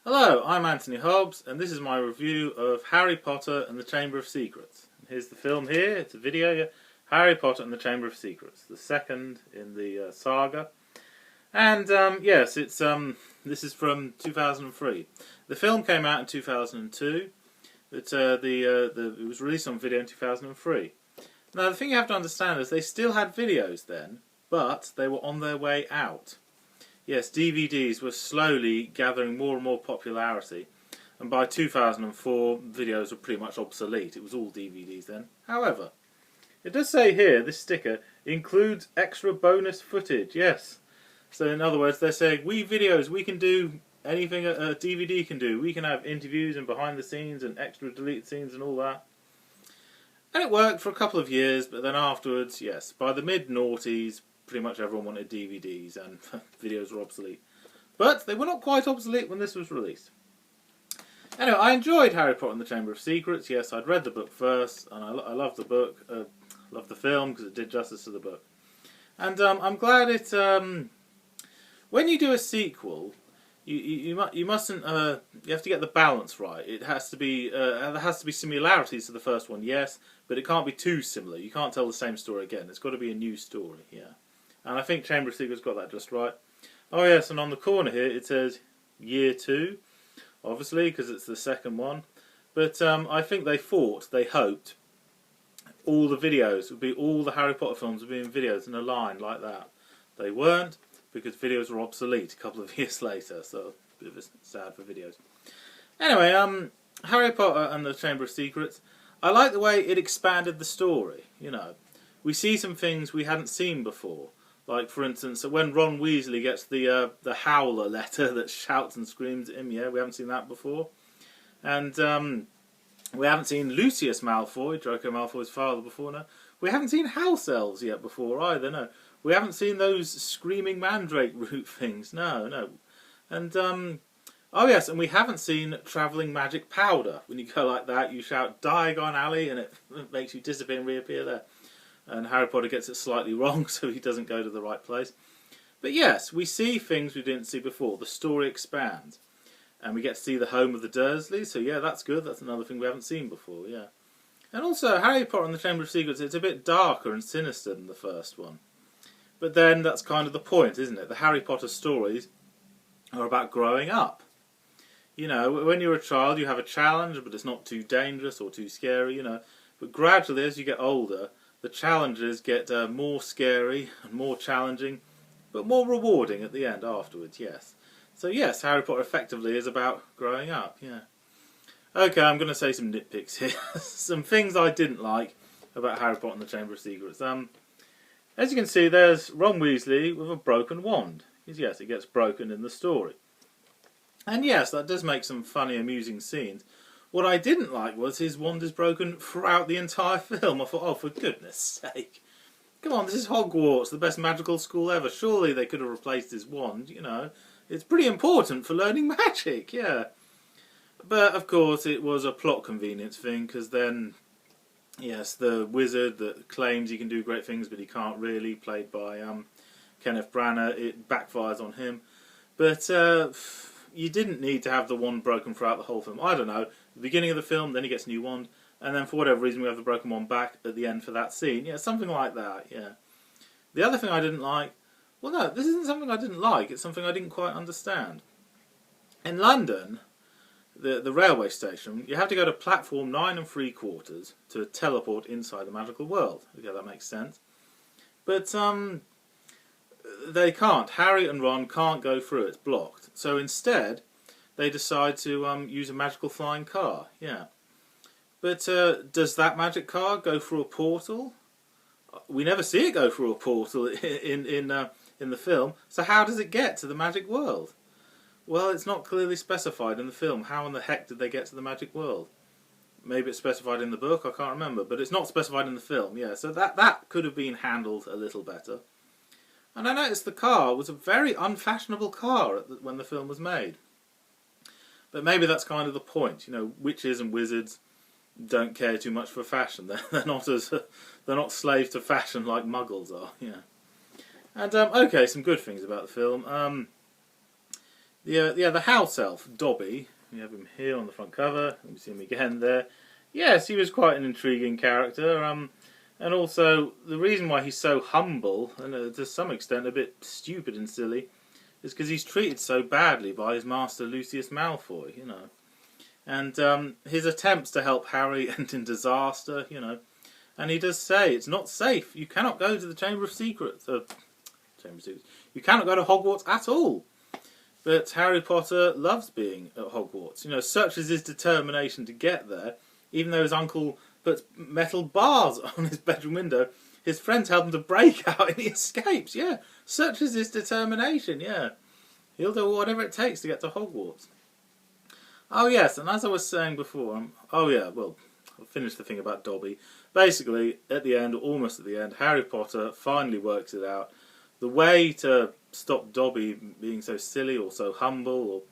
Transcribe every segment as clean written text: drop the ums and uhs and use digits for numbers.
Hello, I'm Anthony Hobbs, and this is my review of Harry Potter and the Chamber of Secrets. Here's the film here, it's a video, Harry Potter and the Chamber of Secrets, the second in the saga. And yes, this is from 2003. The film came out in 2002, but it was released on video in 2003. Now the thing you have to understand is they still had videos then, but they were on their way out. Yes, DVDs were slowly gathering more and more popularity, and by 2004 videos were pretty much obsolete. It was all DVDs then. However, it does say here, this sticker includes extra bonus footage, yes. So in other words, they're saying, we videos, we can do anything a DVD can do. We can have interviews and behind the scenes and extra deleted scenes and all that. And it worked for a couple of years, but then afterwards, yes, by the mid-noughties, pretty much everyone wanted DVDs and videos were obsolete. But they were not quite obsolete when this was released. Anyway, I enjoyed Harry Potter and the Chamber of Secrets. Yes, I'd read the book first, and I loved the book, loved the film because it did justice to the book. And I'm glad it... when you do a sequel, you mustn't... you have to get the balance right. It has to be... there has to be similarities to the first one, yes, but it can't be too similar. You can't tell the same story again. It's got to be a new story, yeah. And I think Chamber of Secrets got that just right. Oh yes, and on the corner here it says Year 2, obviously, because it's the second one. But I think they hoped, all the videos would be, all the Harry Potter films would be in videos in a line like that. They weren't, because videos were obsolete a couple of years later, so a bit of sad for videos. Anyway, Harry Potter and the Chamber of Secrets, I like the way it expanded the story, you know. We see some things we hadn't seen before. Like, for instance, when Ron Weasley gets the Howler letter that shouts and screams at him, yeah, we haven't seen that before. And we haven't seen Lucius Malfoy, Draco Malfoy's father, before, no. We haven't seen house elves yet before either, no. We haven't seen those screaming mandrake root things, no. And, oh yes, and we haven't seen travelling magic powder. When you go like that, you shout Diagon Alley, and it makes you disappear and reappear there. And Harry Potter gets it slightly wrong, so he doesn't go to the right place. But yes, we see things we didn't see before. The story expands. And we get to see the home of the Dursleys, so yeah, that's good. That's another thing we haven't seen before, yeah. And also, Harry Potter and the Chamber of Secrets, it's a bit darker and sinister than the first one. But then, that's kind of the point, isn't it? The Harry Potter stories are about growing up. You know, when you're a child, you have a challenge, but it's not too dangerous or too scary, you know. But gradually, as you get older, the challenges get more scary and more challenging, but more rewarding at the end afterwards, yes. So yes, Harry Potter effectively is about growing up, yeah. Okay, I'm going to say some nitpicks here. Some things I didn't like about Harry Potter and the Chamber of Secrets. As you can see, there's Ron Weasley with a broken wand. Yes, it gets broken in the story. And yes, that does make some funny, amusing scenes. What I didn't like was his wand is broken throughout the entire film. I thought, oh, for goodness sake. Come on, this is Hogwarts, the best magical school ever. Surely they could have replaced his wand, you know. It's pretty important for learning magic, yeah. But, of course, it was a plot convenience thing, because then, yes, the wizard that claims he can do great things, but he can't really, played by Kenneth Branagh, it backfires on him. But, you didn't need to have the wand broken throughout the whole film. I don't know. The beginning of the film, then he gets a new wand, and then for whatever reason we have the broken wand back at the end for that scene. Yeah, something like that, yeah. The other thing I didn't like... Well, no, this isn't something I didn't like. It's something I didn't quite understand. In London, the railway station, you have to go to platform 9 3/4 to teleport inside the magical world. Okay, that makes sense. But, they can't. Harry and Ron can't go through. It's blocked. So instead, they decide to use a magical flying car. Yeah. But does that magic car go through a portal? We never see it go through a portal in the film. So how does it get to the magic world? Well, it's not clearly specified in the film. How in the heck did they get to the magic world? Maybe it's specified in the book. I can't remember. But it's not specified in the film. Yeah. So that could have been handled a little better. And I noticed the car was a very unfashionable car when the film was made. But maybe that's kind of the point. You know, witches and wizards don't care too much for fashion. They're not slaves to fashion like muggles are. Yeah. And okay, some good things about the film. The house elf, Dobby. We have him here on the front cover. Let me see him again there. Yes, he was quite an intriguing character. And also, the reason why he's so humble, and to some extent a bit stupid and silly, is because he's treated so badly by his master Lucius Malfoy, you know. And his attempts to help Harry end in disaster, you know. And he does say, it's not safe. You cannot go to the Chamber of Secrets. You cannot go to Hogwarts at all. But Harry Potter loves being at Hogwarts. You know, such is his determination to get there, even though his uncle puts metal bars on his bedroom window, his friends help him to break out and he escapes. Yeah, such is his determination, yeah. He'll do whatever it takes to get to Hogwarts. Oh yes, and as I was saying before, I'll finish the thing about Dobby. Basically, at the end, almost at the end, Harry Potter finally works it out. The way to stop Dobby being so silly or so humble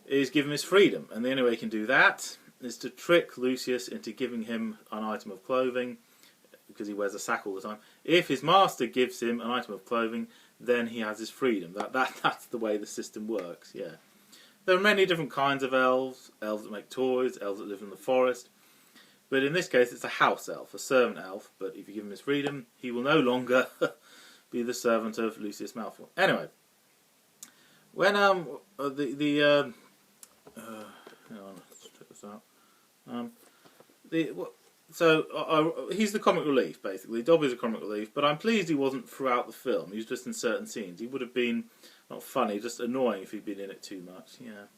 is give him his freedom. And the only way he can do that is to trick Lucius into giving him an item of clothing, because he wears a sack all the time. If his master gives him an item of clothing, then he has his freedom. That's the way the system works, yeah. There are many different kinds of elves. Elves that make toys, elves that live in the forest. But in this case, it's a house elf, a servant elf. But if you give him his freedom, he will no longer be the servant of Lucius Malfoy. Anyway, when hang on, let's check this out. He's the comic relief, basically. Dobby's a comic relief, but I'm pleased he wasn't throughout the film. He was just in certain scenes. He would have been not funny, just annoying if he'd been in it too much. Yeah.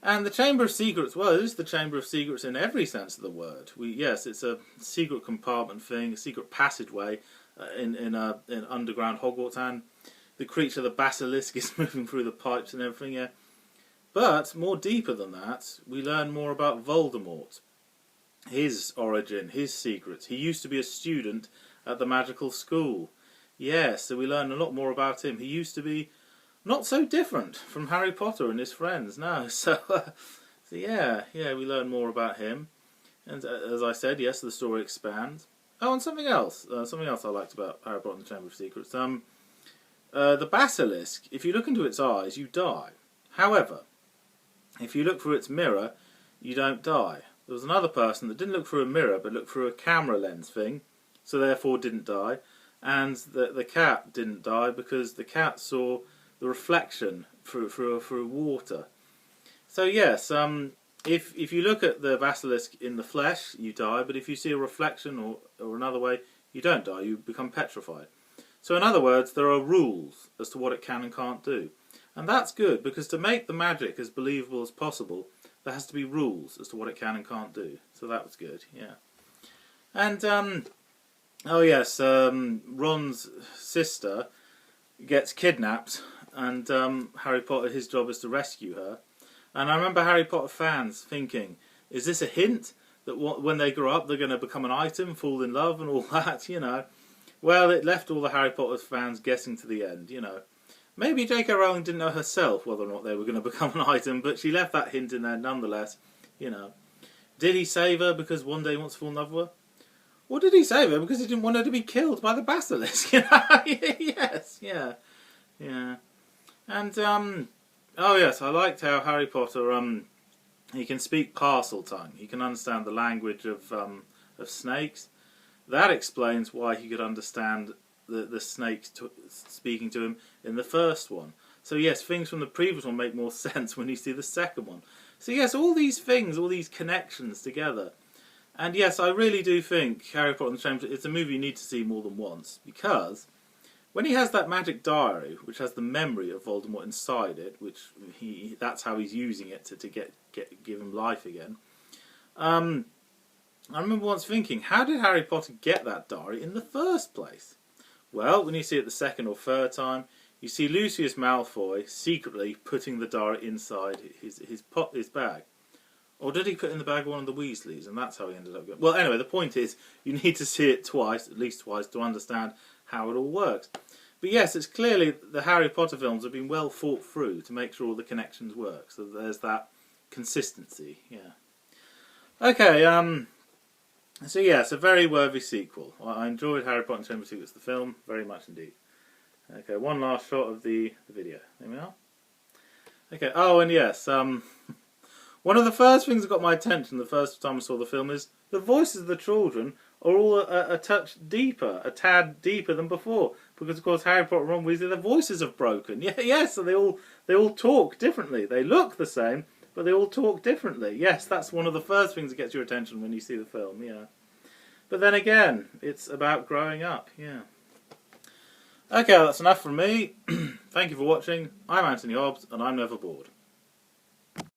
And the Chamber of Secrets, well, it is the Chamber of Secrets in every sense of the word. Yes, it's a secret compartment thing, a secret passageway in underground Hogwarts, and the creature, the basilisk, is moving through the pipes and everything. Yeah. But more deeper than that, we learn more about Voldemort, his origin, his secrets. He used to be a student at the magical school. Yes, so we learn a lot more about him. He used to be not so different from Harry Potter and his friends, no. So yeah, we learn more about him. And as I said, yes, the story expands. Oh, and something else I liked about Harry Potter and the Chamber of Secrets. The basilisk, if you look into its eyes, you die. However, if you look through its mirror, you don't die. There was another person that didn't look through a mirror, but looked through a camera lens thing, so therefore didn't die. And the cat didn't die because the cat saw the reflection through water. So yes, if you look at the basilisk in the flesh, you die, but if you see a reflection or another way, you don't die, you become petrified. So in other words, there are rules as to what it can and can't do. And that's good, because to make the magic as believable as possible, there has to be rules as to what it can and can't do. So that was good, yeah. And, Ron's sister gets kidnapped, and Harry Potter, his job is to rescue her. And I remember Harry Potter fans thinking, is this a hint that when they grow up they're going to become an item, fall in love and all that, you know? Well, it left all the Harry Potter fans guessing to the end, you know. Maybe J.K. Rowling didn't know herself whether or not they were going to become an item, but she left that hint in there nonetheless, you know. Did he save her because one day he wants to fall in love with her? Or did he save her because he didn't want her to be killed by the basilisk? You know? Yes, yeah. And, oh yes, I liked how Harry Potter, he can speak Parseltongue. He can understand the language of snakes. That explains why he could understand the snakes speaking to him in the first one. So yes, things from the previous one make more sense when you see the second one. So yes, all these things, all these connections together. And yes, I really do think Harry Potter and the Chamber, it's a movie you need to see more than once, because when he has that magic diary, which has the memory of Voldemort inside it, which that's how he's using it to give him life again. I remember once thinking, how did Harry Potter get that diary in the first place? Well, when you see it the second or third time, you see Lucius Malfoy secretly putting the diary inside his bag. Or did he put in the bag of one of the Weasleys, and that's how he ended up going? Well, anyway, the point is, you need to see it twice, at least twice, to understand how it all works. But yes, it's clearly the Harry Potter films have been well thought through to make sure all the connections work. So there's that consistency, yeah. Okay, so yeah, it's a very worthy sequel. I enjoyed Harry Potter and the Chamber of Secrets, the film, very much indeed. Okay, one last shot of the video. There we are. Okay. Oh, and yes. One of the first things that got my attention the first time I saw the film is the voices of the children are all a touch deeper, a tad deeper than before. Because of course Harry Potter and Ron Weasley, their voices have broken. Yeah, yes, so they all talk differently. They look the same, but they all talk differently. Yes, that's one of the first things that gets your attention when you see the film. Yeah. But then again, it's about growing up. Yeah. Okay, that's enough from me. Thank you for watching. I'm Anthony Hobbs, and I'm never bored.